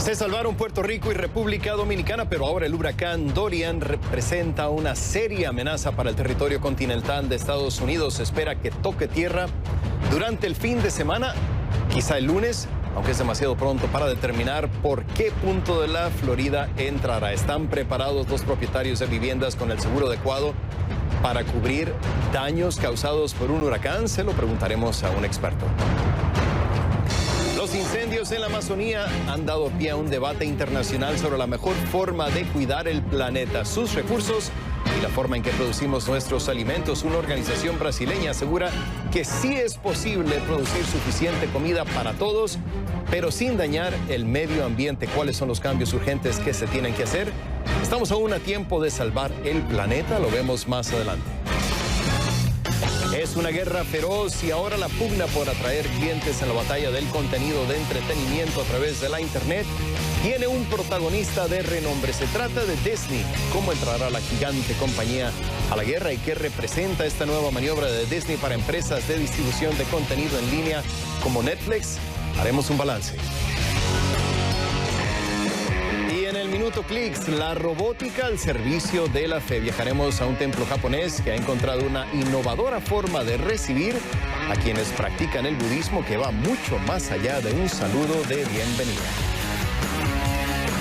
Se salvaron Puerto Rico y República Dominicana, pero ahora el huracán Dorian representa una seria amenaza para el territorio continental de Estados Unidos. Se espera que toque tierra durante el fin de semana, quizá el lunes, aunque es demasiado pronto para determinar por qué punto de la Florida entrará. ¿Están preparados los propietarios de viviendas con el seguro adecuado para cubrir daños causados por un huracán? Se lo preguntaremos a un experto. Los incendios en la Amazonía han dado pie a un debate internacional sobre la mejor forma de cuidar el planeta, sus recursos y la forma en que producimos nuestros alimentos. Una organización brasileña asegura que sí es posible producir suficiente comida para todos, pero sin dañar el medio ambiente. ¿Cuáles son los cambios urgentes que se tienen que hacer? Estamos aún a tiempo de salvar el planeta, lo vemos más adelante. Es una guerra feroz y ahora la pugna por atraer clientes en la batalla del contenido de entretenimiento a través de la internet tiene un protagonista de renombre. Se trata de Disney. ¿Cómo entrará la gigante compañía a la guerra y qué representa esta nueva maniobra de Disney para empresas de distribución de contenido en línea como Netflix? Haremos un balance. Minuto Clicks, la robótica al servicio de la fe. Viajaremos a un templo japonés que ha encontrado una innovadora forma de recibir a quienes practican el budismo que va mucho más allá de un saludo de bienvenida.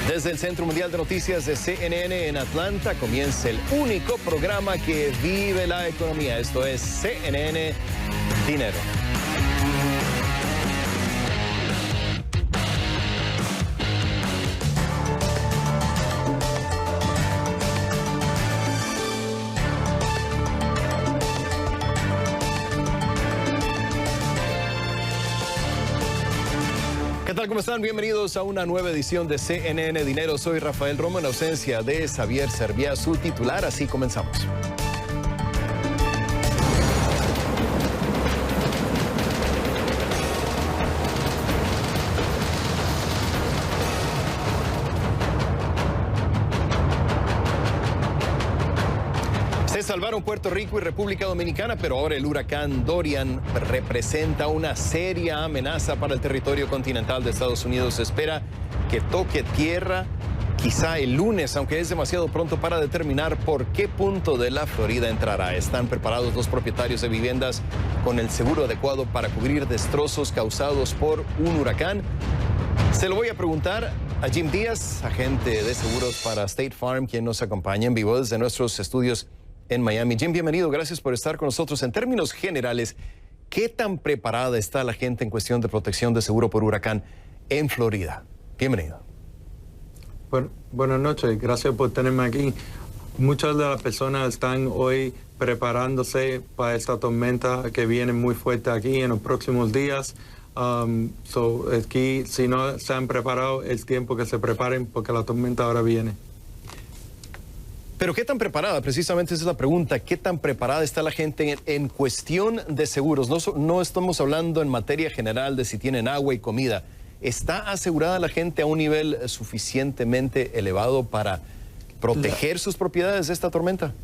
Desde el Centro Mundial de Noticias de CNN en Atlanta comienza el único programa que vive la economía. Esto es CNN Dinero. ¿Qué tal? ¿Cómo están? Bienvenidos a una nueva edición de CNN Dinero. Soy Rafael Romo en ausencia de Xavier Serviá, su titular. Así comenzamos. Se salvaron Puerto Rico y República Dominicana, pero ahora el huracán Dorian representa una seria amenaza para el territorio continental de Estados Unidos. Se espera que toque tierra quizá el lunes, aunque es demasiado pronto para determinar por qué punto de la Florida entrará. ¿Están preparados los propietarios de viviendas con el seguro adecuado para cubrir destrozos causados por un huracán? Se lo voy a preguntar a Jim Díaz, agente de seguros para State Farm, quien nos acompaña en vivo desde nuestros estudios en Miami. Jim, bienvenido, gracias por estar con nosotros. En términos generales, ¿qué tan preparada está la gente en cuestión de protección de seguro por huracán en Florida? Bienvenido. Bueno, buenas noches, gracias por tenerme aquí. Muchas de las personas están hoy preparándose para esta tormenta que viene muy fuerte aquí en los próximos días. Aquí, si no se han preparado, es tiempo que se preparen porque la tormenta ahora viene. Pero ¿qué tan preparada? Precisamente esa es la pregunta. ¿Qué tan preparada está la gente en cuestión de seguros? No estamos hablando en materia general de si tienen agua y comida. ¿Está asegurada la gente a un nivel suficientemente elevado para proteger sus propiedades de esta tormenta?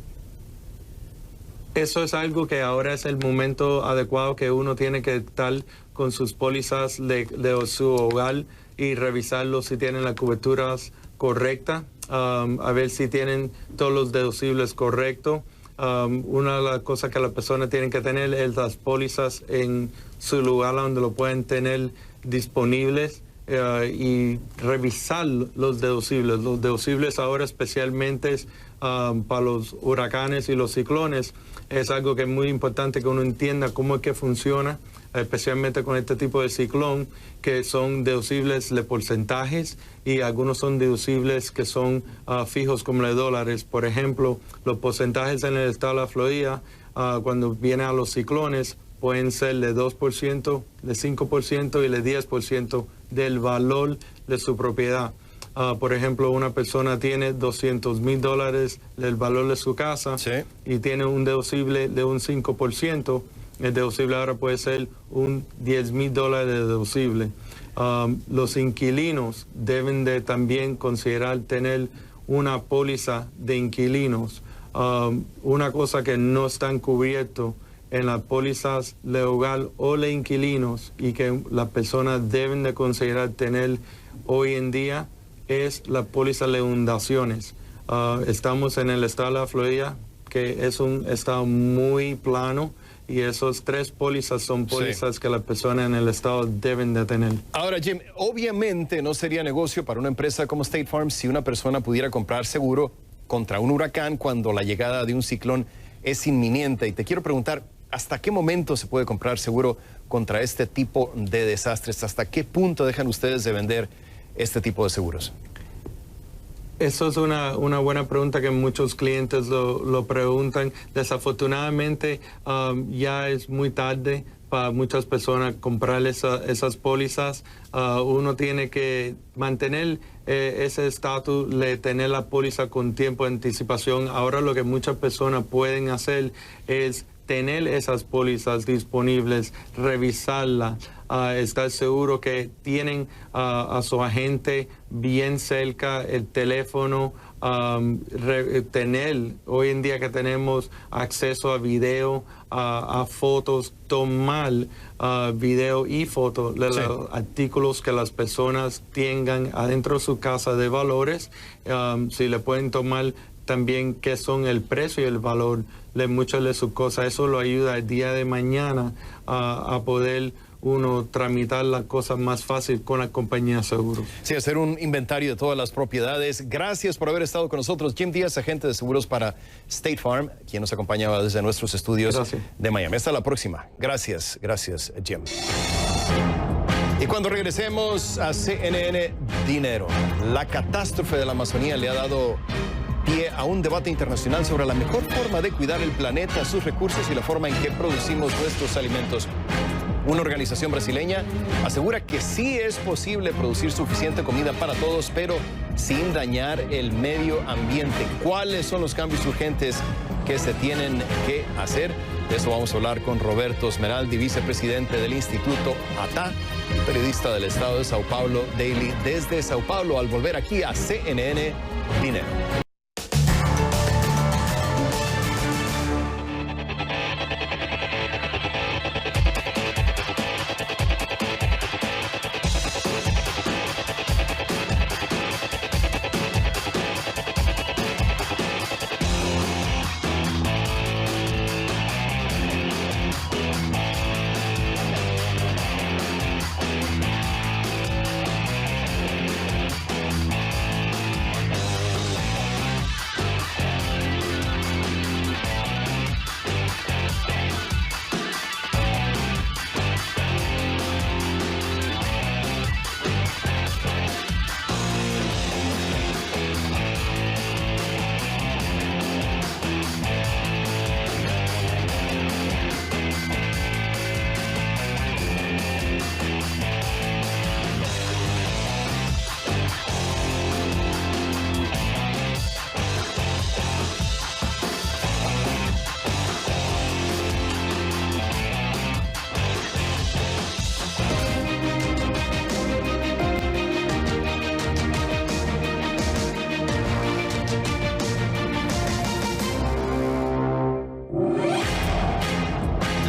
Eso es algo que ahora es el momento adecuado que uno tiene que estar con sus pólizas de su hogar y revisarlo si tienen las coberturas correctas. A ver si tienen todos los deducibles correctos. Una de las cosas que las personas tienen que tener es las pólizas en su lugar donde lo pueden tener disponibles y revisar los deducibles. Los deducibles ahora especialmente para los huracanes y los ciclones es algo que es muy importante que uno entienda cómo es que funciona, especialmente con este tipo de ciclón, que son deducibles de porcentajes y algunos son deducibles que son fijos como de dólares. Por ejemplo, los porcentajes en el estado de la Florida, cuando viene a los ciclones, pueden ser de 2%, de 5% y de 10% del valor de su propiedad. Por ejemplo, una persona tiene $200,000 del valor de su casa, sí, y tiene un deducible de un 5%. El deducible ahora puede ser un $10,000 de deducible. Los inquilinos deben de también considerar tener una póliza de inquilinos. Una cosa que no están cubiertos en las pólizas de hogar o de inquilinos y que las personas deben de considerar tener hoy en día es la póliza de inundaciones. Estamos en el estado de la Florida, que es un estado muy plano, y esos 3 pólizas son pólizas que las personas en el estado deben de tener. Ahora, Jim, obviamente no sería negocio para una empresa como State Farm si una persona pudiera comprar seguro contra un huracán cuando la llegada de un ciclón es inminente. Y te quiero preguntar, ¿hasta qué momento se puede comprar seguro contra este tipo de desastres? ¿Hasta qué punto dejan ustedes de vender este tipo de seguros? Eso es una buena pregunta que muchos clientes lo preguntan. Desafortunadamente, ya es muy tarde para muchas personas comprar esas pólizas. Uno tiene que mantener ese estatus de tener la póliza con tiempo de anticipación. Ahora lo que muchas personas pueden hacer es tener esas pólizas disponibles, revisarlas, estar seguro que tienen a su agente bien cerca, el teléfono, tener, hoy en día que tenemos acceso a video, a fotos, tomar video y fotos de los artículos que las personas tengan adentro de su casa de valores, si le pueden tomar también qué son el precio y el valor de muchas de sus cosas. Eso lo ayuda el día de mañana a poder uno tramitar las cosas más fácil con la compañía de seguros. Sí, hacer un inventario de todas las propiedades. Gracias por haber estado con nosotros. Jim Díaz, agente de seguros para State Farm, quien nos acompañaba desde nuestros estudios de Miami. Hasta la próxima. Gracias, Jim. Y cuando regresemos a CNN Dinero, la catástrofe de la Amazonía le ha dado pie a un debate internacional sobre la mejor forma de cuidar el planeta, sus recursos y la forma en que producimos nuestros alimentos. Una organización brasileña asegura que sí es posible producir suficiente comida para todos, pero sin dañar el medio ambiente. ¿Cuáles son los cambios urgentes que se tienen que hacer? De eso vamos a hablar con Roberto Esmeraldi, vicepresidente del Instituto ATA, periodista del estado de Sao Paulo Daily, desde Sao Paulo, al volver aquí a CNN Dinero.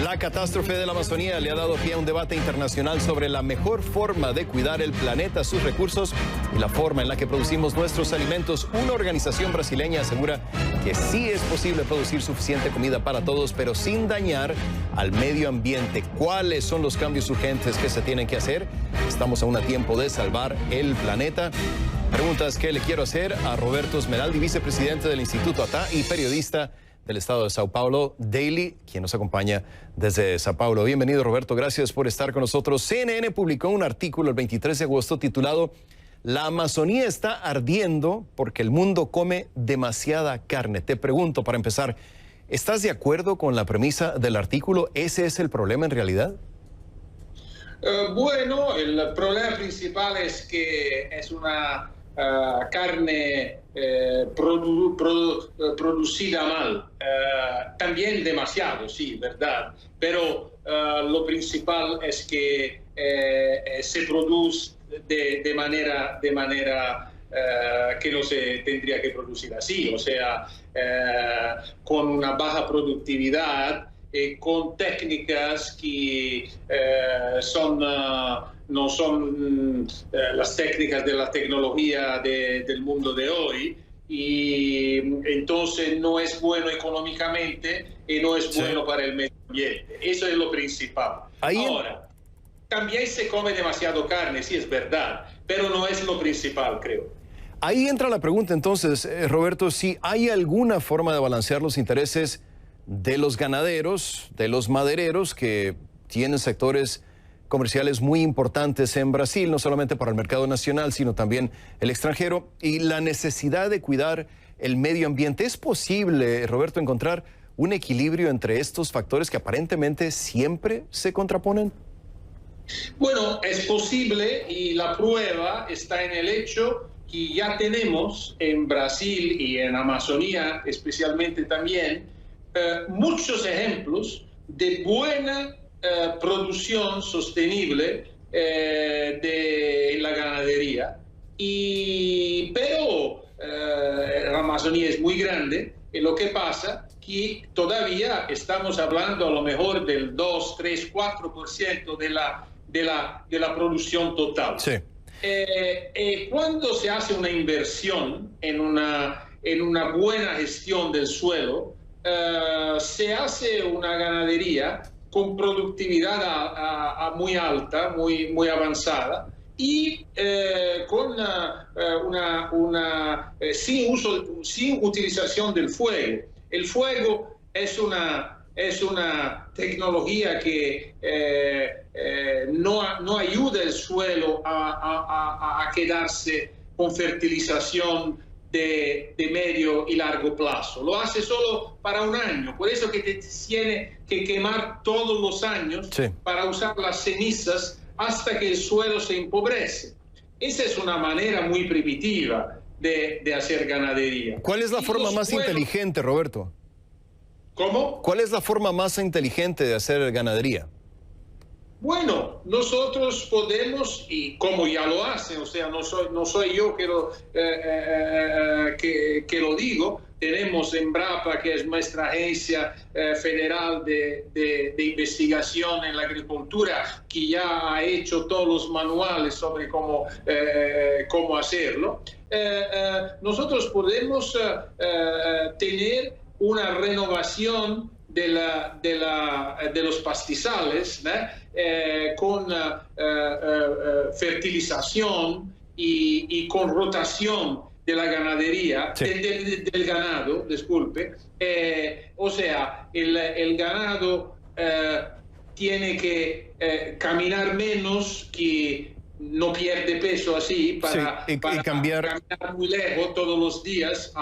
La catástrofe de la Amazonía le ha dado pie a un debate internacional sobre la mejor forma de cuidar el planeta, sus recursos y la forma en la que producimos nuestros alimentos. Una organización brasileña asegura que sí es posible producir suficiente comida para todos, pero sin dañar al medio ambiente. ¿Cuáles son los cambios urgentes que se tienen que hacer? Estamos aún a tiempo de salvar el planeta. Preguntas que le quiero hacer a Roberto Esmeraldi, vicepresidente del Instituto ATA y periodista del estado de Sao Paulo Daily, quien nos acompaña desde Sao Paulo. Bienvenido, Roberto, gracias por estar con nosotros. CNN publicó un artículo el 23 de agosto titulado "La Amazonía está ardiendo porque el mundo come demasiada carne". Te pregunto, para empezar, ¿estás de acuerdo con la premisa del artículo? ¿Ese es el problema en realidad? Bueno, el problema principal es que es una carne producida mal, también demasiado, sí, verdad, pero lo principal es que se produce de manera que no se tendría que producir así, o sea, con una baja productividad con técnicas que no son las técnicas de la tecnología del mundo de hoy, y entonces no es bueno económicamente y no es bueno para el medio ambiente. Eso es lo principal. Ahora, también se come demasiado carne, sí es verdad, pero no es lo principal, creo. Ahí entra la pregunta entonces, Roberto, si hay alguna forma de balancear los intereses de los ganaderos, de los madereros, que tienen sectores comerciales muy importantes en Brasil, no solamente para el mercado nacional, sino también el extranjero, y la necesidad de cuidar el medio ambiente. ¿Es posible, Roberto, encontrar un equilibrio entre estos factores que aparentemente siempre se contraponen? Bueno, es posible, y la prueba está en el hecho que ya tenemos en Brasil y en Amazonía especialmente también muchos ejemplos de buena producción sostenible de la ganadería, pero la Amazonía es muy grande, y lo que pasa que todavía estamos hablando a lo mejor del 2, 3, 4% de la producción total. Sí. Cuando se hace una inversión en una buena gestión del suelo, se hace una ganadería con productividad muy alta, muy avanzada, y con sin utilización del fuego. El fuego es una tecnología que no ayuda al suelo a quedarse con fertilización de medio y largo plazo. Lo hace solo para un año. Por eso que te tiene que quemar todos los años, sí, para usar las cenizas hasta que el suelo se empobrece. Esa es una manera muy primitiva de hacer ganadería. ¿Cuál es la forma más inteligente, Roberto? ¿Cómo? ¿Cuál es la forma más inteligente de hacer ganadería? Bueno, nosotros podemos, y como ya lo hacen, o sea, no soy yo que lo digo, tenemos Embrapa, que es nuestra agencia federal de investigación en la agricultura, que ya ha hecho todos los manuales sobre cómo hacerlo. Nosotros podemos tener una renovación de los pastizales, ¿no? Con fertilización y con rotación de la ganadería, sí, del ganado, disculpe. O sea, el ganado tiene que caminar menos, que no pierde peso así, para caminar muy lejos todos los días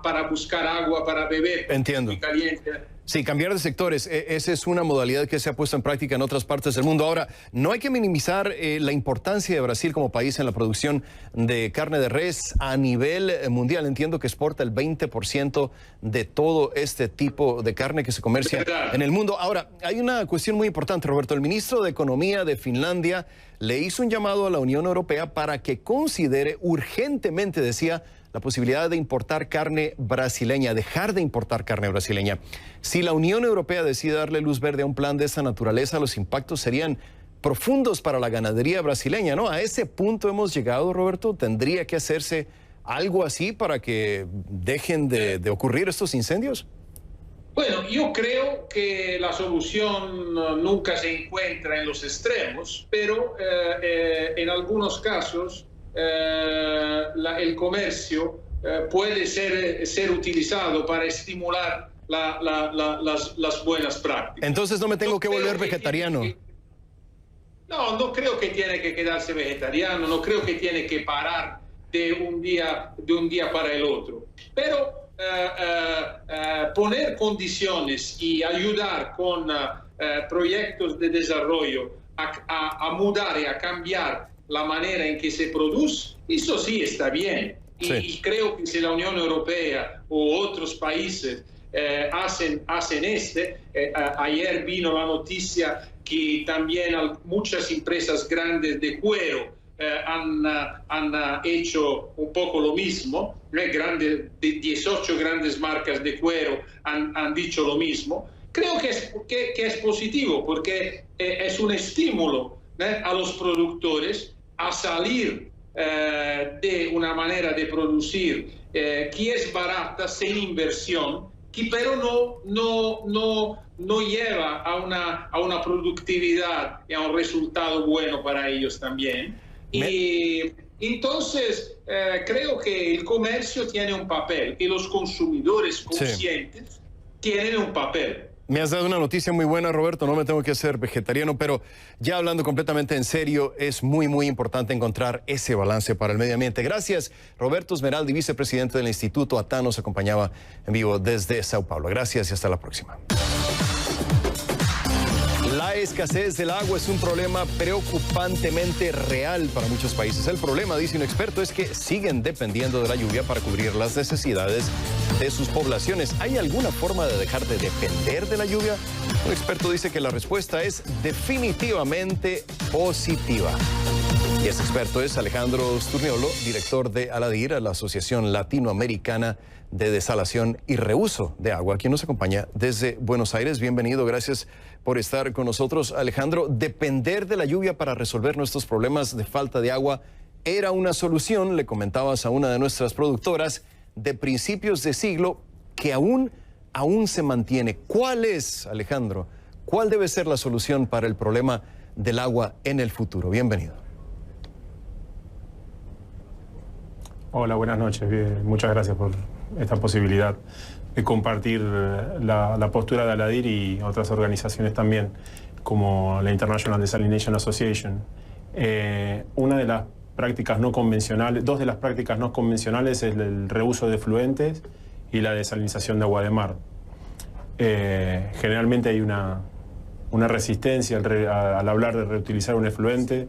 para buscar agua para beber. Entiendo. Muy caliente. Sí, cambiar de sectores, esa es una modalidad que se ha puesto en práctica en otras partes del mundo. Ahora, no hay que minimizar la importancia de Brasil como país en la producción de carne de res a nivel mundial. Entiendo que exporta el 20% de todo este tipo de carne que se comercia en el mundo. Ahora, hay una cuestión muy importante, Roberto. El ministro de Economía de Finlandia le hizo un llamado a la Unión Europea para que considere urgentemente, decía, la posibilidad de importar carne brasileña, dejar de importar carne brasileña. Si la Unión Europea decide darle luz verde a un plan de esa naturaleza, los impactos serían profundos para la ganadería brasileña, ¿no? A ese punto hemos llegado, Roberto. ¿Tendría que hacerse algo así para que dejen de ocurrir estos incendios? Bueno, yo creo que la solución nunca se encuentra en los extremos, pero en algunos casos el comercio puede ser utilizado para estimular las buenas prácticas. Entonces no me tengo que volver vegetariano. No creo que tiene que quedarse vegetariano, no creo que tiene que parar de un día para el otro. Pero poner condiciones y ayudar con proyectos de desarrollo a mudar y a cambiar la manera en que se produce, eso sí está bien. Sí. Y creo que si la Unión Europea u otros países hacen ayer vino la noticia que también muchas empresas grandes de cuero han hecho un poco lo mismo, 18 grandes marcas de cuero han dicho lo mismo. creo que es positivo porque es un estímulo a los productores a salir de una manera de producir que es barata, sin inversión, pero no lleva a una productividad y a un resultado bueno para ellos también. Y entonces creo que el comercio tiene un papel y los consumidores conscientes tienen un papel. Me has dado una noticia muy buena, Roberto. No me tengo que hacer vegetariano, pero ya hablando completamente en serio, es muy, muy importante encontrar ese balance para el medio ambiente. Gracias, Roberto Esmeraldi, vicepresidente del Instituto ATAN, nos acompañaba en vivo desde Sao Paulo. Gracias y hasta la próxima. La escasez del agua es un problema preocupantemente real para muchos países. El problema, dice un experto, es que siguen dependiendo de la lluvia para cubrir las necesidades de sus poblaciones. ¿Hay alguna forma de dejar de depender de la lluvia? Un experto dice que la respuesta es definitivamente positiva. Y ese experto es Alejandro Sturniolo, director de ALADIR, la Asociación Latinoamericana de Desalación y Reuso de Agua, quien nos acompaña desde Buenos Aires. Bienvenido, gracias por estar con nosotros. Alejandro, depender de la lluvia para resolver nuestros problemas de falta de agua era una solución, le comentabas a una de nuestras productoras, de principios de siglo que aún se mantiene. ¿Cuál es, Alejandro? ¿Cuál debe ser la solución para el problema del agua en el futuro? Bienvenido. Hola, buenas noches. Muchas gracias por esta posibilidad de compartir la postura de ALADIR y otras organizaciones también, como la International Desalination Association. Una de las prácticas no convencionales, dos de las prácticas no convencionales es el reuso de efluentes y la desalinización de agua de mar. Generalmente hay una resistencia al hablar de reutilizar un efluente,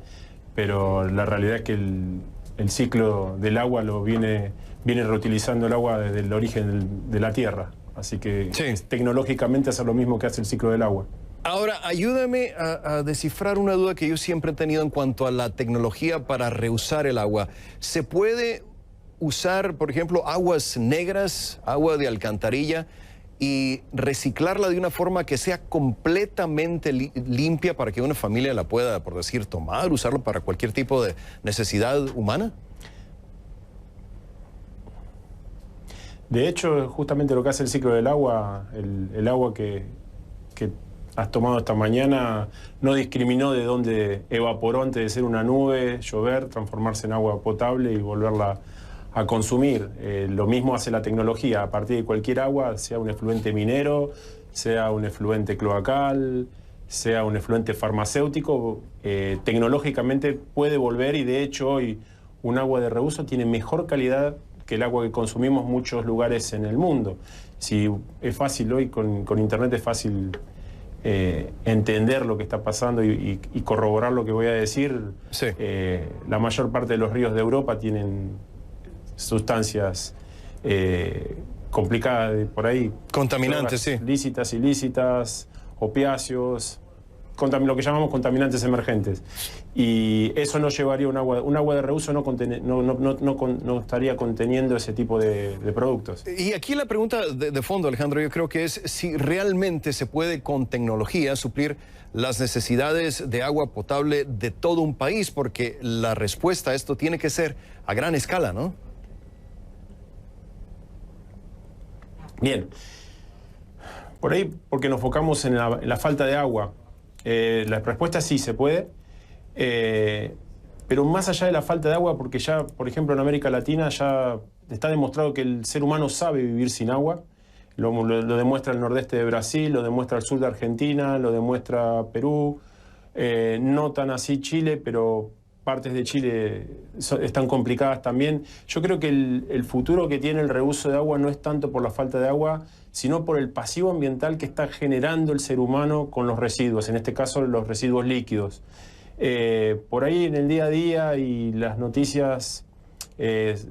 pero la realidad es que el ciclo del agua viene reutilizando el agua desde el origen de la tierra. Así que tecnológicamente hace lo mismo que hace el ciclo del agua. Ahora, ayúdame a descifrar una duda que yo siempre he tenido en cuanto a la tecnología para reusar el agua. ¿Se puede usar, por ejemplo, aguas negras, agua de alcantarilla, y reciclarla de una forma que sea completamente limpia para que una familia la pueda, por decir, tomar, usarlo para cualquier tipo de necesidad humana? De hecho, justamente lo que hace el ciclo del agua, el agua que has tomado esta mañana, no discriminó de dónde evaporó antes de ser una nube, llover, transformarse en agua potable y volverla a consumir. Lo mismo hace la tecnología, a partir de cualquier agua, sea un efluente minero, sea un efluente cloacal, sea un efluente farmacéutico, tecnológicamente puede volver, y de hecho hoy un agua de reuso tiene mejor calidad que el agua que consumimos en muchos lugares en el mundo. Si es fácil hoy, con internet es fácil entender lo que está pasando y corroborar lo que voy a decir. Sí. La mayor parte de los ríos de Europa tienen sustancias complicadas por ahí. Contaminantes, sí. Lícitas, ilícitas, opiáceos, lo que llamamos contaminantes emergentes. Y eso no llevaría un agua de reuso, no estaría conteniendo ese tipo de productos. Y aquí la pregunta de fondo, Alejandro, yo creo que es si realmente se puede con tecnología suplir las necesidades de agua potable de todo un país, porque la respuesta a esto tiene que ser a gran escala, ¿no? Bien. Por ahí, porque nos enfocamos en la falta de agua. La respuesta es sí, se puede, pero más allá de la falta de agua, porque ya, por ejemplo, en América Latina ya está demostrado que el ser humano sabe vivir sin agua. Lo demuestra el nordeste de Brasil, lo demuestra el sur de Argentina, lo demuestra Perú, no tan así Chile, pero partes de Chile están complicadas también. Yo creo que el futuro que tiene el reuso de agua no es tanto por la falta de agua, sino por el pasivo ambiental que está generando el ser humano con los residuos, en este caso los residuos líquidos. Por ahí en el día a día y las noticias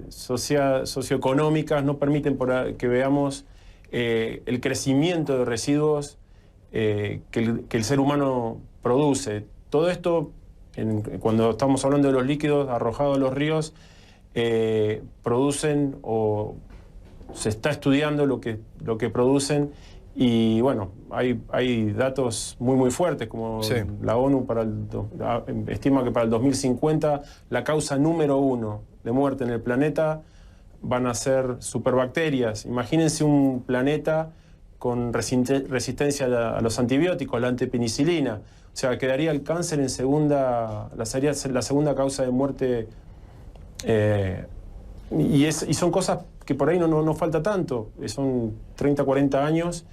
socioeconómicas no permiten que veamos el crecimiento de residuos que el ser humano produce. Todo esto, cuando estamos hablando de los líquidos arrojados a los ríos, producen o se está estudiando lo que producen, Y bueno, hay datos muy fuertes, como la ONU estima que para el 2050 la causa número 1 de muerte en el planeta van a ser superbacterias. Imagínense un planeta con resistencia a los antibióticos, la antipenicilina. O sea, quedaría el cáncer en sería la segunda causa de muerte. Y son cosas que por ahí no falta tanto. Son 30, 40 años.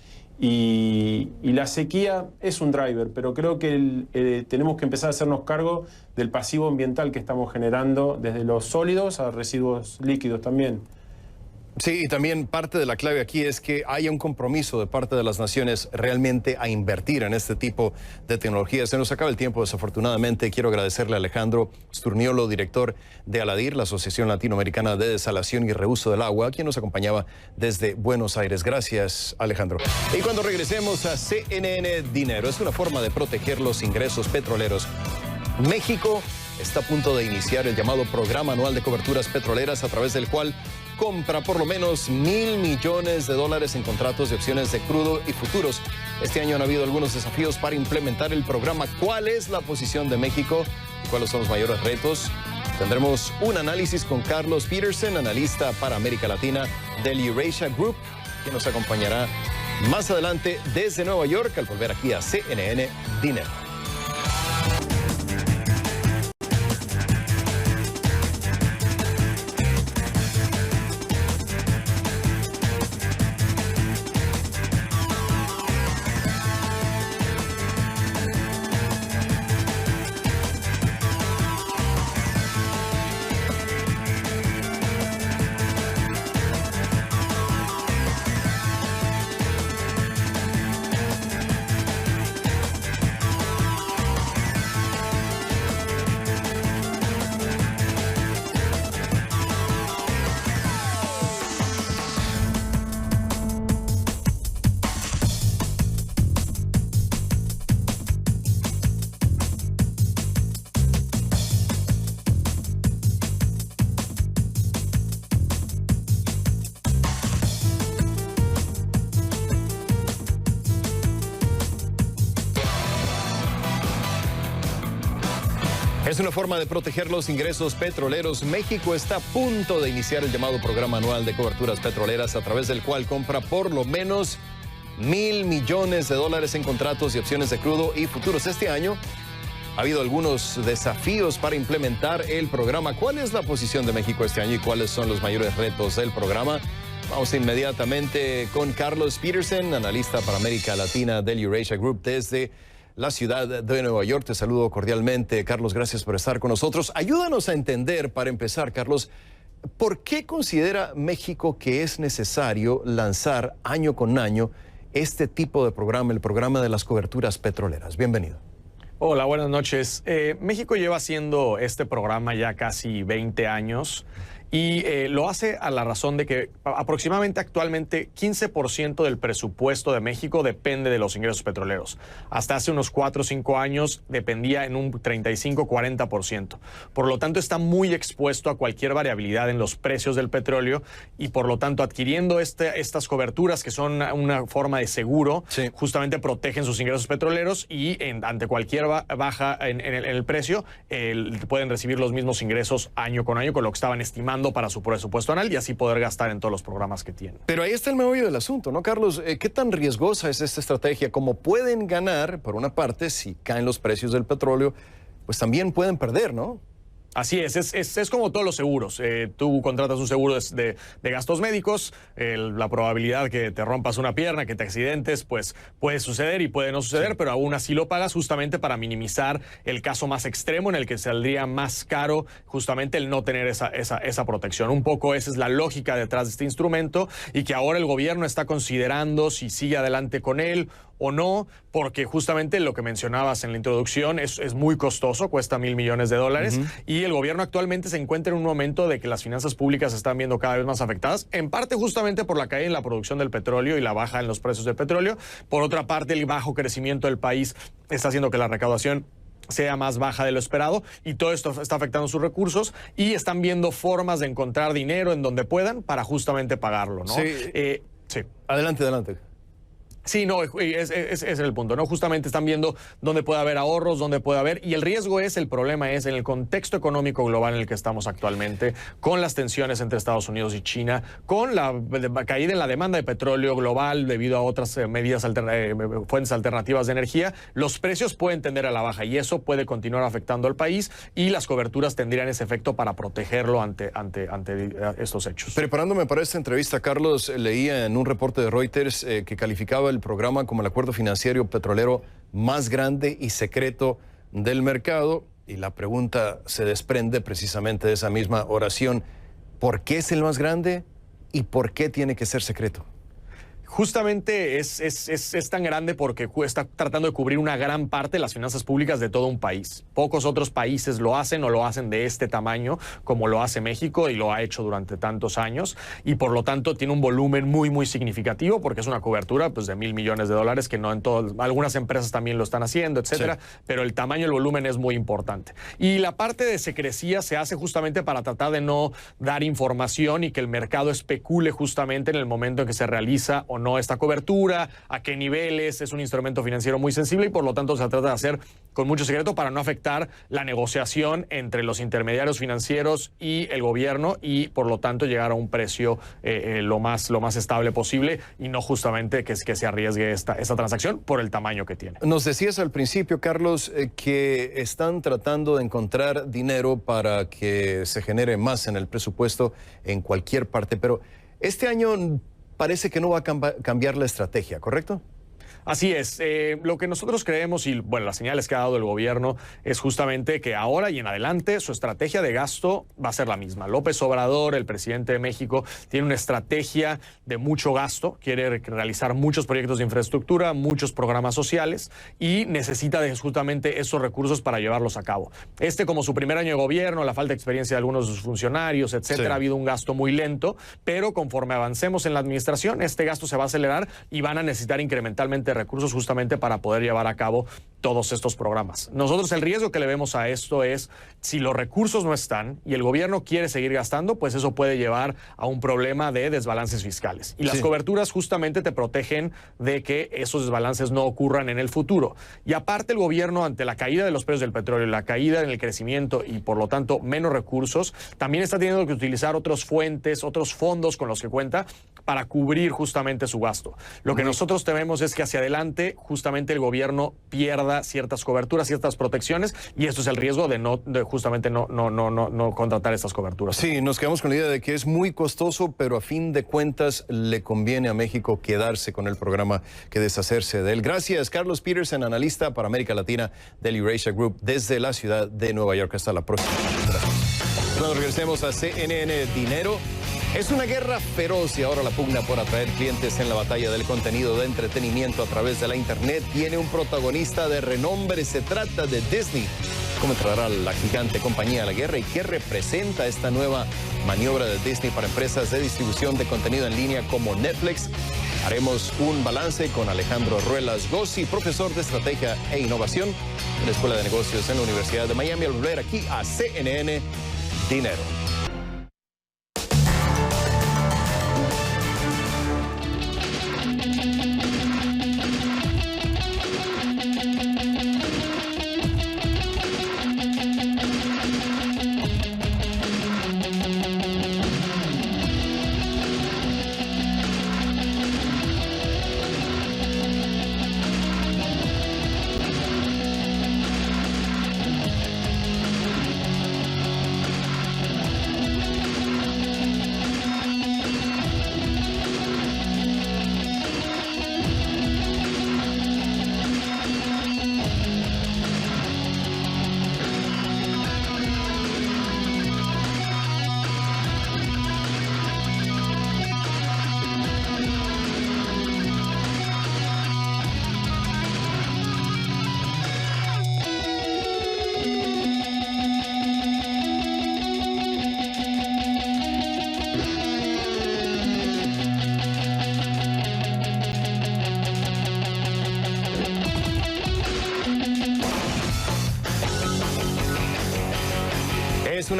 Y la sequía es un driver, pero creo que tenemos que empezar a hacernos cargo del pasivo ambiental que estamos generando, desde los sólidos a residuos líquidos también. Sí, y también parte de la clave aquí es que haya un compromiso de parte de las naciones realmente a invertir en este tipo de tecnologías. Se nos acaba el tiempo, desafortunadamente. Quiero agradecerle a Alejandro Sturniolo, director de ALADIR, la Asociación Latinoamericana de Desalación y Reuso del Agua, quien nos acompañaba desde Buenos Aires. Gracias, Alejandro. Y cuando regresemos a CNN Dinero, es una forma de proteger los ingresos petroleros. México está a punto de iniciar el llamado Programa Anual de Coberturas Petroleras, a través del cual compra por lo menos $1.000 millones en contratos de opciones de crudo y futuros. Este año han habido algunos desafíos para implementar el programa. ¿Cuál es la posición de México y cuáles son los mayores retos? Tendremos un análisis con Carlos Peterson, analista para América Latina del Eurasia Group, que nos acompañará más adelante desde Nueva York al volver aquí a CNN Dinero. Es una forma de proteger los ingresos petroleros. México está a punto de iniciar el llamado Programa Anual de Coberturas Petroleras, a través del cual compra por lo menos $1.000 millones en contratos y opciones de crudo y futuros. Este año ha habido algunos desafíos para implementar el programa. ¿Cuál es la posición de México este año y cuáles son los mayores retos del programa? Vamos inmediatamente con Carlos Peterson, analista para América Latina del Eurasia Group desde la ciudad de Nueva York. Te saludo cordialmente, Carlos. Gracias por estar con nosotros. Ayúdanos a entender, para empezar, Carlos, ¿por qué considera México que es necesario lanzar año con año este tipo de programa, el programa de las coberturas petroleras? Bienvenido. Hola, buenas noches. México lleva haciendo este programa ya casi 20 años. Y lo hace a la razón de que aproximadamente actualmente 15% del presupuesto de México depende de los ingresos petroleros. Hasta hace unos 4 o 5 años dependía en un 35-40%. Por lo tanto, está muy expuesto a cualquier variabilidad en los precios del petróleo y por lo tanto, adquiriendo estas coberturas, que son una forma de seguro, justamente protegen sus ingresos petroleros y ante cualquier baja en el precio pueden recibir los mismos ingresos año con año con lo que estaban estimando para su presupuesto anual y así poder gastar en todos los programas que tienen. Pero ahí está el meollo del asunto, ¿no, Carlos? ¿Qué tan riesgosa es esta estrategia? Como pueden ganar, por una parte, si caen los precios del petróleo, pues también pueden perder, ¿no? Así es como todos los seguros. Tú contratas un seguro de gastos médicos, la probabilidad que te rompas una pierna, que te accidentes, pues puede suceder y puede no suceder, pero aún así lo pagas justamente para minimizar el caso más extremo en el que saldría más caro justamente el no tener esa protección. Un poco esa es la lógica detrás de este instrumento y que ahora el gobierno está considerando si sigue adelante con él o no, porque justamente lo que mencionabas en la introducción es muy costoso, cuesta $1.000 millones y el gobierno actualmente se encuentra en un momento de que las finanzas públicas se están viendo cada vez más afectadas, en parte justamente por la caída en la producción del petróleo y la baja en los precios del petróleo. Por otra parte, el bajo crecimiento del país está haciendo que la recaudación sea más baja de lo esperado y todo esto está afectando sus recursos y están viendo formas de encontrar dinero en donde puedan para justamente pagarlo, ¿no? Sí. Sí. Adelante. Sí, no, ese es el punto, ¿no? Justamente están viendo dónde puede haber ahorros, dónde puede haber, y el riesgo el problema es en el contexto económico global en el que estamos actualmente, con las tensiones entre Estados Unidos y China, con la caída en la demanda de petróleo global debido a otras fuentes alternativas de energía, los precios pueden tender a la baja y eso puede continuar afectando al país y las coberturas tendrían ese efecto para protegerlo ante estos hechos. Preparándome para esta entrevista, Carlos, leía en un reporte de Reuters que calificaba el programa como el acuerdo financiero petrolero más grande y secreto del mercado, y la pregunta se desprende precisamente de esa misma oración. ¿Por qué es el más grande y por qué tiene que ser secreto? Justamente es tan grande porque está tratando de cubrir una gran parte de las finanzas públicas de todo un país. Pocos otros países lo hacen o lo hacen de este tamaño como lo hace México y lo ha hecho durante tantos años y por lo tanto tiene un volumen muy significativo porque es una cobertura pues, de $1,000 millones que no en todas, algunas empresas también lo están haciendo, etcétera, sí. Pero el tamaño del volumen es muy importante. Y la parte de secrecía se hace justamente para tratar de no dar información y que el mercado especule justamente en el momento en que se realiza o no esta cobertura, a qué niveles, es un instrumento financiero muy sensible y por lo tanto se trata de hacer con mucho secreto para no afectar la negociación entre los intermediarios financieros y el gobierno y por lo tanto llegar a un precio lo más estable posible y no justamente que se arriesgue esta transacción por el tamaño que tiene. Nos decías al principio, Carlos, que están tratando de encontrar dinero para que se genere más en el presupuesto en cualquier parte, pero este año parece que no va a cambiar la estrategia, ¿correcto? Así es. Lo que nosotros creemos y bueno, las señales que ha dado el gobierno es justamente que ahora y en adelante su estrategia de gasto va a ser la misma. López Obrador, el presidente de México, tiene una estrategia de mucho gasto, quiere realizar muchos proyectos de infraestructura, muchos programas sociales y necesita justamente esos recursos para llevarlos a cabo. Como su primer año de gobierno, la falta de experiencia de algunos de sus funcionarios, etcétera, sí. Ha habido un gasto muy lento, pero conforme avancemos en la administración, este gasto se va a acelerar y van a necesitar incrementalmente recursos justamente para poder llevar a cabo todos estos programas. Nosotros el riesgo que le vemos a esto es si los recursos no están y el gobierno quiere seguir gastando, pues eso puede llevar a un problema de desbalances fiscales. Y las coberturas justamente te protegen de que esos desbalances no ocurran en el futuro. Y aparte el gobierno ante la caída de los precios del petróleo, la caída en el crecimiento y por lo tanto menos recursos, también está teniendo que utilizar otras fuentes, otros fondos con los que cuenta para cubrir justamente su gasto. Lo que nosotros tememos es que hacia adelante justamente el gobierno pierda ciertas coberturas, ciertas protecciones y esto es el riesgo de justamente no contratar estas coberturas. Sí, nos quedamos con la idea de que es muy costoso, pero a fin de cuentas le conviene a México quedarse con el programa que deshacerse de él. Gracias, Carlos Peterson, analista para América Latina del Eurasia Group desde la ciudad de Nueva York. Hasta la próxima. Gracias. Cuando regresemos a CNN Dinero, es una guerra feroz y ahora la pugna por atraer clientes en la batalla del contenido de entretenimiento a través de la Internet tiene un protagonista de renombre. Se trata de Disney. ¿Cómo entrará la gigante compañía a la guerra y qué representa esta nueva maniobra de Disney para empresas de distribución de contenido en línea como Netflix? Haremos un balance con Alejandro Ruelas Gossi, profesor de Estrategia e Innovación en la Escuela de Negocios en la Universidad de Miami, al volver aquí a CNN Dinero.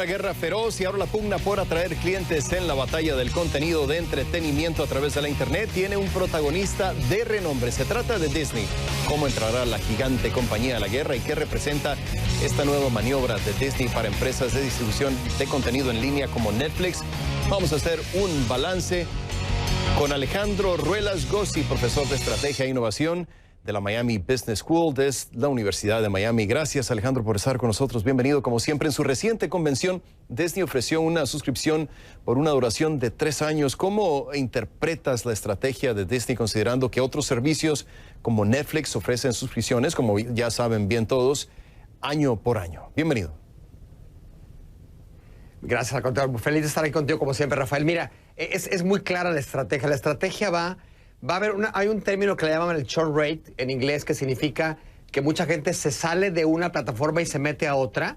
una guerra feroz y ahora la pugna por atraer clientes en la batalla del contenido de entretenimiento a través de la Internet tiene un protagonista de renombre. Se trata de Disney. ¿Cómo entrará la gigante compañía a la guerra y qué representa esta nueva maniobra de Disney para empresas de distribución de contenido en línea como Netflix? Vamos a hacer un balance con Alejandro Ruelas Gossi, profesor de Estrategia e Innovación de la Miami Business School de la Universidad de Miami. Gracias, Alejandro, por estar con nosotros. Bienvenido. Como siempre, en su reciente convención, Disney ofreció una suscripción por una duración de 3 años. ¿Cómo interpretas la estrategia de Disney considerando que otros servicios como Netflix ofrecen suscripciones, como ya saben bien todos, año por año? Bienvenido. Gracias, al contrario. Feliz de estar ahí contigo como siempre, Rafael. Mira, es muy clara la estrategia. La estrategia va a haber hay un término que le llaman el churn rate en inglés, que significa que mucha gente se sale de una plataforma y se mete a otra.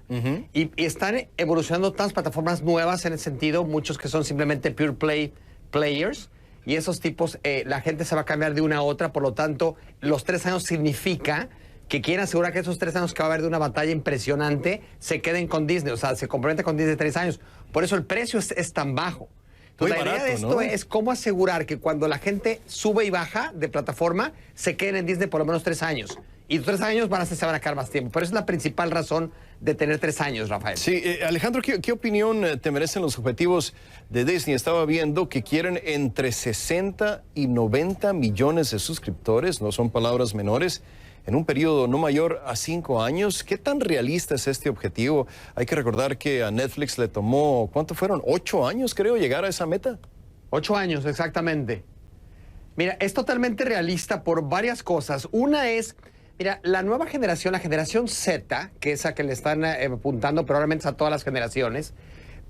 Y están evolucionando tantas plataformas nuevas en el sentido, muchos que son simplemente pure play players. Y esos tipos, la gente se va a cambiar de una a otra. Por lo tanto, los 3 años significa que quieren asegurar que esos 3 años que va a haber de una batalla impresionante se queden con Disney. O sea, se comprometen con Disney 3 años. Por eso el precio es tan bajo. Entonces, la idea de esto, ¿no?, es cómo asegurar que cuando la gente sube y baja de plataforma, se queden en Disney por lo menos 3 años. Y 3 años se van a quedar más tiempo. Pero esa es la principal razón de tener 3 años, Rafael. Sí, Alejandro, ¿qué opinión te merecen los objetivos de Disney? Estaba viendo que quieren entre 60 y 90 millones de suscriptores, no son palabras menores, en un periodo no mayor a 5 años. ¿Qué tan realista es este objetivo? Hay que recordar que a Netflix le tomó, ¿cuánto fueron? 8 años, creo, llegar a esa meta. 8 años, exactamente. Mira, es totalmente realista por varias cosas. Una es, mira, la nueva generación, la generación Z, que es a que le están apuntando probablemente es a todas las generaciones,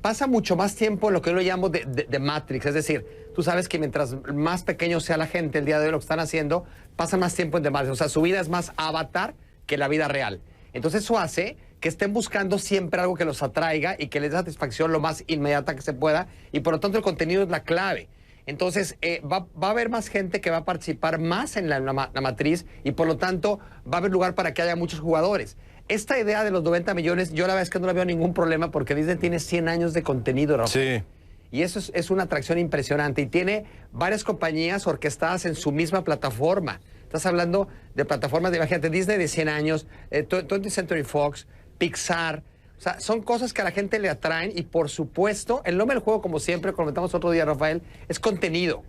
pasa mucho más tiempo en lo que yo llamo de Matrix. Es decir, tú sabes que mientras más pequeño sea la gente el día de hoy, lo que están haciendo, pasan más tiempo en The Matrix. O sea, su vida es más avatar que la vida real. Entonces eso hace que estén buscando siempre algo que los atraiga y que les dé satisfacción lo más inmediata que se pueda. Y por lo tanto el contenido es la clave. Entonces va a haber más gente que va a participar más en la matriz y por lo tanto va a haber lugar para que haya muchos jugadores. Esta idea de los 90 millones, yo la verdad es que no la veo ningún problema porque Disney tiene 100 años de contenido, Rafael. Sí. Y eso es una atracción impresionante y tiene varias compañías orquestadas en su misma plataforma. Estás hablando de plataformas de, imagínate, Disney de 100 años, 20th Century Fox, Pixar. O sea, son cosas que a la gente le atraen y, por supuesto, el nombre del juego, como siempre, comentamos otro día, Rafael, es contenido.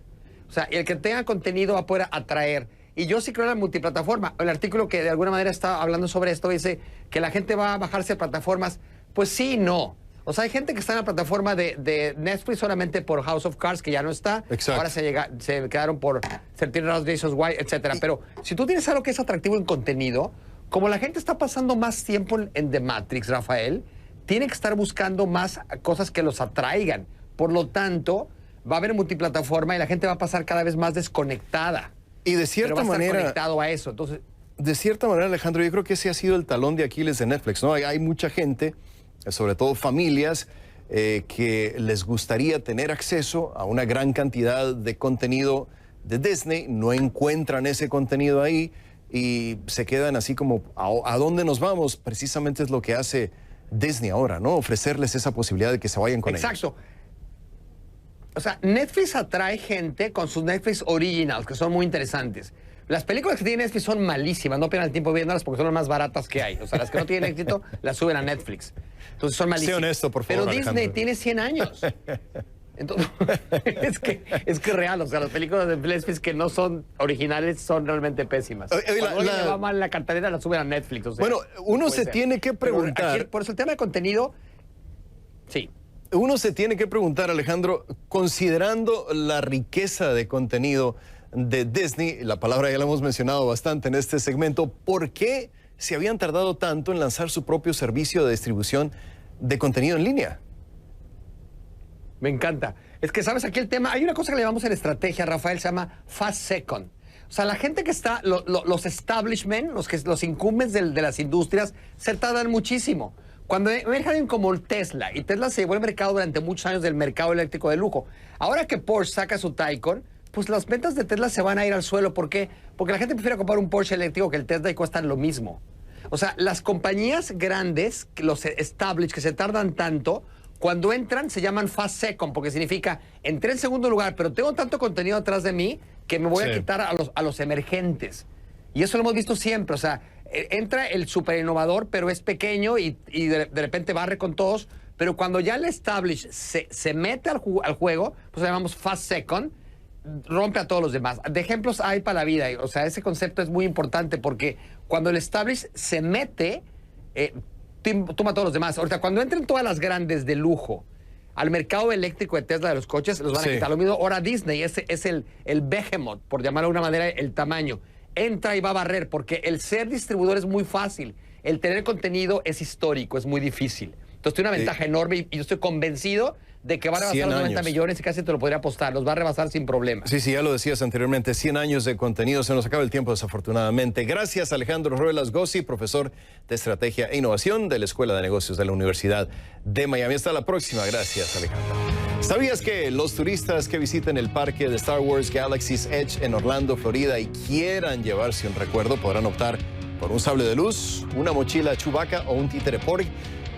O sea, el que tenga contenido va a poder atraer. Y yo sí creo en la multiplataforma. El artículo que de alguna manera está hablando sobre esto dice que la gente va a bajarse de plataformas. Pues sí y no. O sea, hay gente que está en la plataforma de Netflix solamente por House of Cards, que ya no está. Exacto. Ahora se quedaron por 13 Reasons Why, etcétera. Pero si tú tienes algo que es atractivo en contenido, como la gente está pasando más tiempo en The Matrix, Rafael, tiene que estar buscando más cosas que los atraigan. Por lo tanto, va a haber multiplataforma y la gente va a pasar cada vez más desconectada. Y de cierta manera, conectado a eso. Entonces, de cierta manera, Alejandro, yo creo que ese ha sido el talón de Aquiles de Netflix, ¿no? Hay mucha gente, sobre todo familias, que les gustaría tener acceso a una gran cantidad de contenido de Disney, no encuentran ese contenido ahí y se quedan así como, ¿a dónde nos vamos? Precisamente es lo que hace Disney ahora, ¿no? Ofrecerles esa posibilidad de que se vayan con ellos. Exacto. O sea, Netflix atrae gente con sus Netflix Originals, que son muy interesantes. Las películas que tiene Netflix son malísimas, no pierdan el tiempo viéndolas porque son las más baratas que hay. O sea, las que no tienen éxito, las suben a Netflix. Entonces son malísimas. Sé honesto, por favor, pero Disney Alejandro tiene 100 años. Entonces, es que es real. O sea, las películas de Netflix que no son originales son realmente pésimas. Cuando alguien le va mal en la cartelera, la suben a Netflix. O sea, bueno, uno se tiene que preguntar. Aquí, por eso el tema de contenido, sí. Uno se tiene que preguntar, Alejandro, considerando la riqueza de contenido de Disney, la palabra ya la hemos mencionado bastante en este segmento, ¿por qué se habían tardado tanto en lanzar su propio servicio de distribución de contenido en línea? Me encanta. Es que, ¿sabes? Aquí el tema, hay una cosa que le llamamos en estrategia, Rafael, se llama fast second. O sea, la gente que está, los establishment, los incumbents de las industrias, se tardan muchísimo. Cuando alguien como Tesla, y Tesla se llevó el mercado durante muchos años del mercado eléctrico de lujo. Ahora que Porsche saca su Taycan, pues las ventas de Tesla se van a ir al suelo. ¿Por qué? Porque la gente prefiere comprar un Porsche eléctrico que el Tesla y cuestan lo mismo. O sea, las compañías grandes, los established, que se tardan tanto, Cuando entran se llaman fast second, porque significa entré en segundo lugar, pero tengo tanto contenido atrás de mí que me voy a quitar a los emergentes. Y eso lo hemos visto siempre. O sea, entra el super innovador, pero es pequeño y de repente barre con todos. Pero cuando ya el established se mete al juego, pues lo llamamos fast second, rompe a todos los demás. De ejemplos hay para la vida. O sea, ese concepto es muy importante porque cuando el established se mete, toma a todos los demás. Ahorita, cuando entren todas las grandes de lujo al mercado eléctrico de Tesla de los coches, los van a quitar. Lo mismo ahora Disney, es el behemoth, por llamarlo de alguna manera, el tamaño. Entra y va a barrer, porque el ser distribuidor es muy fácil. El tener contenido es histórico, es muy difícil. Entonces tiene una ventaja enorme y yo estoy convencido de que va a rebasar los 90 millones y casi te lo podría apostar. Los va a rebasar sin problema. Sí, ya lo decías anteriormente, 100 años de contenido. Se nos acaba el tiempo, desafortunadamente. Gracias, Alejandro Ruelas Gossi, profesor de Estrategia e Innovación de la Escuela de Negocios de la Universidad de Miami. Hasta la próxima. Gracias, Alejandro. ¿Sabías que los turistas que visiten el parque de Star Wars Galaxy's Edge en Orlando, Florida, y quieran llevarse un recuerdo, podrán optar por un sable de luz, una mochila Chewbacca o un títere Porg?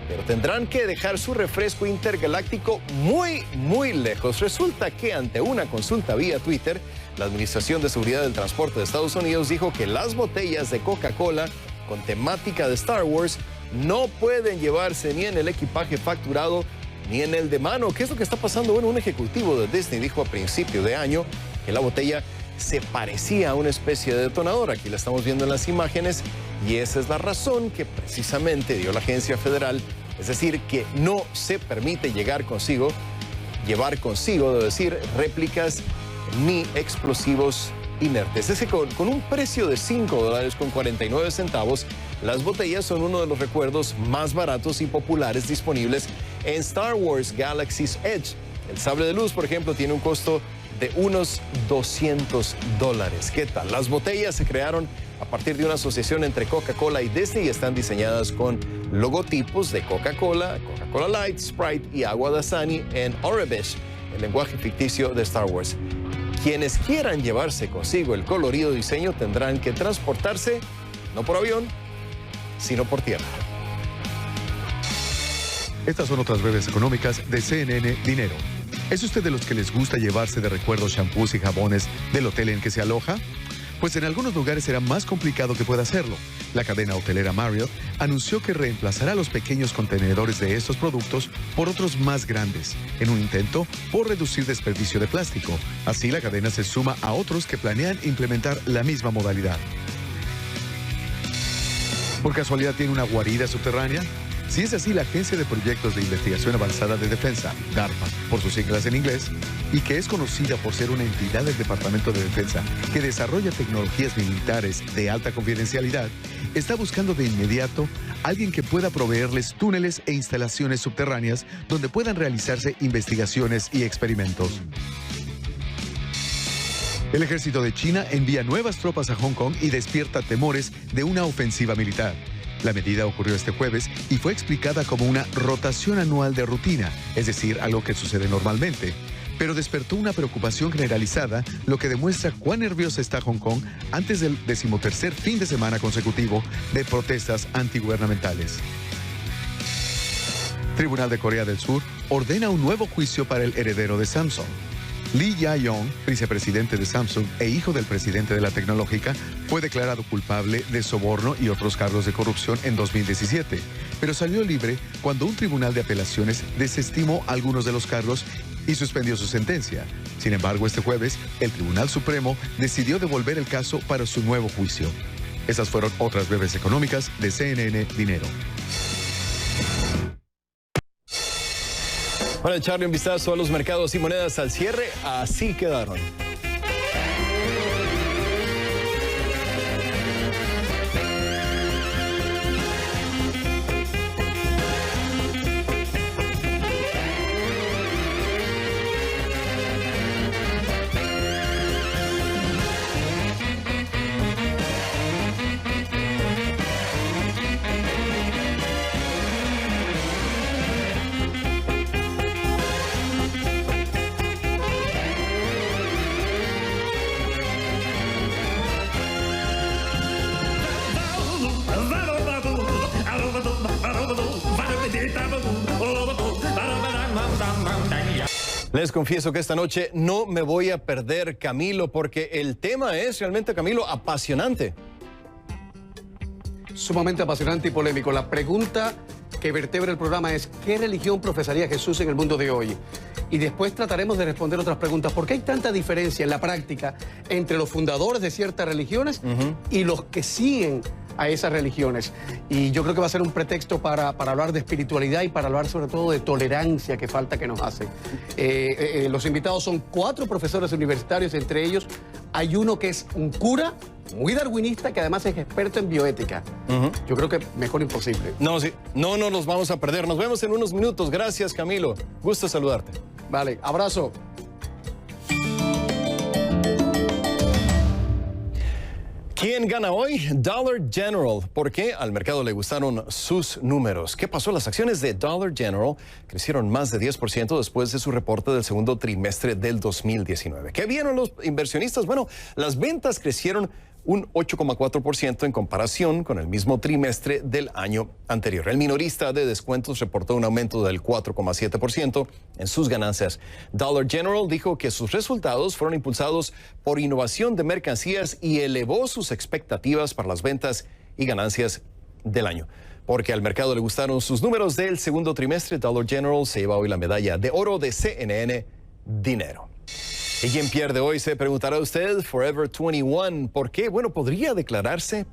Pero tendrán que dejar su refresco intergaláctico muy, muy lejos. Resulta que ante una consulta vía Twitter, la Administración de Seguridad del Transporte de Estados Unidos dijo que las botellas de Coca-Cola con temática de Star Wars no pueden llevarse ni en el equipaje facturado ni en el de mano. ¿Qué es lo que está pasando? Bueno, un ejecutivo de Disney dijo a principio de año que la botella se parecía a una especie de detonador. Aquí la estamos viendo en las imágenes y esa es la razón que precisamente dio la agencia federal. Es decir, que no se permite llevar consigo, debo decir, réplicas ni explosivos inertes. Es que con un precio de $5.49, las botellas son uno de los recuerdos más baratos y populares disponibles en Star Wars Galaxy's Edge. El sable de luz, por ejemplo, tiene un costo de unos $200. ¿Qué tal? Las botellas se crearon a partir de una asociación entre Coca-Cola y Disney y están diseñadas con logotipos de Coca-Cola, Coca-Cola Light, Sprite y Agua Dasani en Aurebesh, el lenguaje ficticio de Star Wars. Quienes quieran llevarse consigo el colorido diseño tendrán que transportarse no por avión, sino por tierra. Estas son otras breves económicas de CNN Dinero. ¿Es usted de los que les gusta llevarse de recuerdo shampoos y jabones del hotel en que se aloja? Pues en algunos lugares será más complicado que pueda hacerlo. La cadena hotelera Marriott anunció que reemplazará los pequeños contenedores de estos productos por otros más grandes, en un intento por reducir desperdicio de plástico. Así la cadena se suma a otros que planean implementar la misma modalidad. ¿Por casualidad tiene una guarida subterránea? Si es así, la Agencia de Proyectos de Investigación Avanzada de Defensa, DARPA, por sus siglas en inglés, y que es conocida por ser una entidad del Departamento de Defensa que desarrolla tecnologías militares de alta confidencialidad, está buscando de inmediato alguien que pueda proveerles túneles e instalaciones subterráneas donde puedan realizarse investigaciones y experimentos. El ejército de China envía nuevas tropas a Hong Kong y despierta temores de una ofensiva militar. La medida ocurrió este jueves y fue explicada como una rotación anual de rutina, es decir, algo que sucede normalmente, pero despertó una preocupación generalizada, lo que demuestra cuán nerviosa está Hong Kong antes del 13º fin de semana consecutivo de protestas antigubernamentales. Tribunal de Corea del Sur ordena un nuevo juicio para el heredero de Samsung. Lee Jae-yong, vicepresidente de Samsung e hijo del presidente de la tecnológica, fue declarado culpable de soborno y otros cargos de corrupción en 2017, pero salió libre cuando un tribunal de apelaciones desestimó algunos de los cargos y suspendió su sentencia. Sin embargo, este jueves, el Tribunal Supremo decidió devolver el caso para su nuevo juicio. Estas fueron otras breves económicas de CNN Dinero. Para echarle un vistazo a los mercados y monedas al cierre, así quedaron. Les confieso que esta noche no me voy a perder Camilo porque el tema es realmente, Camilo, apasionante. Sumamente apasionante y polémico. La pregunta que vertebra el programa es ¿qué religión profesaría Jesús en el mundo de hoy? Y después trataremos de responder otras preguntas. ¿Por qué hay tanta diferencia en la práctica entre los fundadores de ciertas religiones y los que siguen a esas religiones? Y yo creo que va a ser un pretexto para hablar de espiritualidad y para hablar sobre todo de tolerancia que falta que nos hace. Los invitados son 4 profesores universitarios, entre ellos hay uno que es un cura muy darwinista que además es experto en bioética. Yo creo que mejor imposible. No, sí, no nos vamos a perder. Nos vemos en unos minutos. Gracias, Camilo. Gusto saludarte. Vale, abrazo. ¿Quién gana hoy? Dollar General. ¿Por qué? Al mercado le gustaron sus números. ¿Qué pasó? Las acciones de Dollar General crecieron más de 10% después de su reporte del segundo trimestre del 2019. ¿Qué vieron los inversionistas? Bueno, las ventas crecieron un 8,4% en comparación con el mismo trimestre del año anterior. El minorista de descuentos reportó un aumento del 4,7% en sus ganancias. Dollar General dijo que sus resultados fueron impulsados por innovación de mercancías y elevó sus expectativas para las ventas y ganancias del año. Porque al mercado le gustaron sus números del segundo trimestre, Dollar General se lleva hoy la medalla de oro de CNN Dinero. ¿Y quién pierde hoy? Se preguntará usted. Forever 21. ¿Por qué? Bueno, podría declararse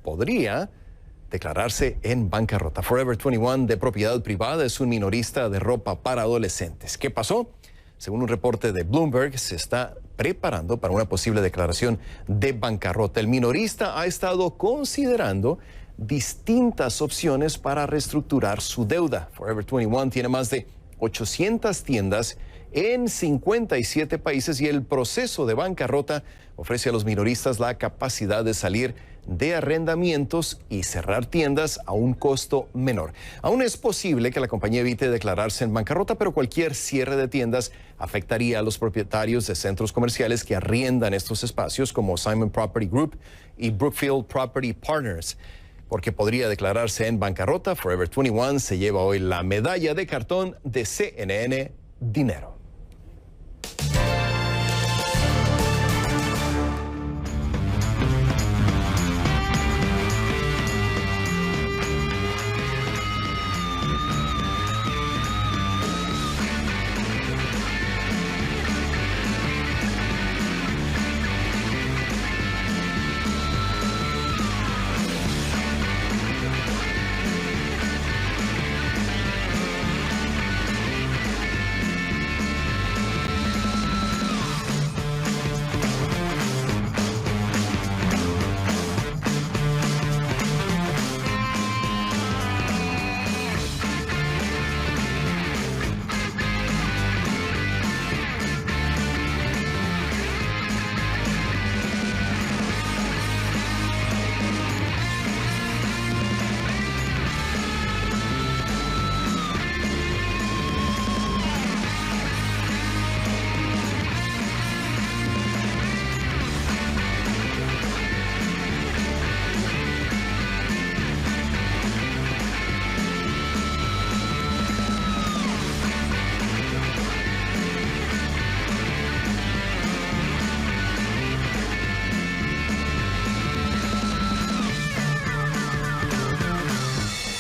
en bancarrota. Forever 21, de propiedad privada, es un minorista de ropa para adolescentes. ¿Qué pasó? Según un reporte de Bloomberg, se está preparando para una posible declaración de bancarrota. El minorista ha estado considerando distintas opciones para reestructurar su deuda. Forever 21 tiene más de 800 tiendas en 57 países y el proceso de bancarrota ofrece a los minoristas la capacidad de salir de arrendamientos y cerrar tiendas a un costo menor. Aún es posible que la compañía evite declararse en bancarrota, pero cualquier cierre de tiendas afectaría a los propietarios de centros comerciales que arriendan estos espacios como Simon Property Group y Brookfield Property Partners. Porque podría declararse en bancarrota, Forever 21 se lleva hoy la medalla de cartón de CNN Dinero.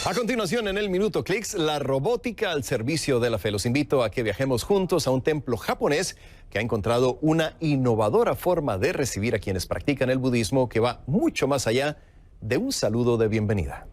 A continuación, en el Minuto Clicks, la robótica al servicio de la fe. Los invito a que viajemos juntos a un templo japonés que ha encontrado una innovadora forma de recibir a quienes practican el budismo que va mucho más allá de un saludo de bienvenida.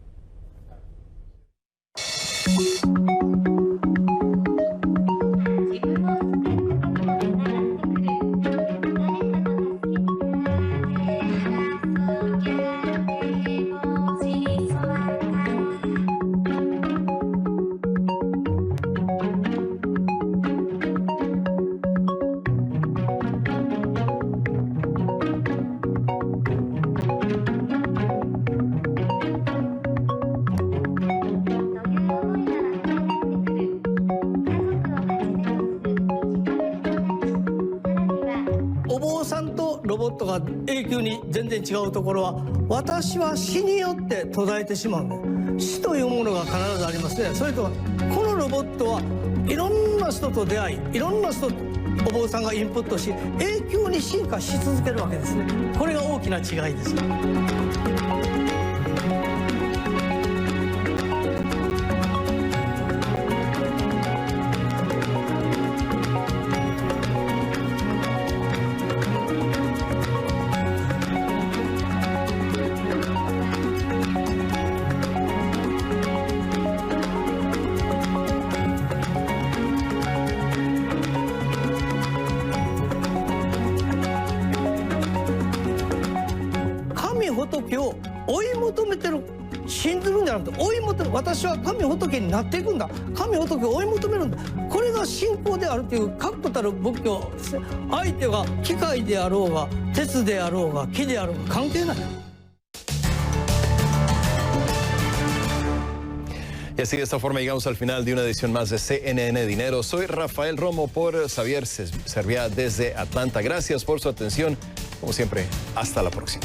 いろんな人と出会い、いろんな人お坊さんがインプットし、永久に進化し続けるわけですね。これが大きな違いです。仏を追い求めてる、信ずるんじゃなくて追い求める。私は神仏になっていくんだ、神仏を追い求めるんだ、これが信仰であるという確固たる仏教ですね。相手が機械であろうが鉄であろうが木であろうが関係ない。Y así de esta forma llegamos al final de una edición más de CNN Dinero. Soy Rafael Romo por Xavier Serviá desde Atlanta. Gracias por su atención. Como siempre, hasta la próxima.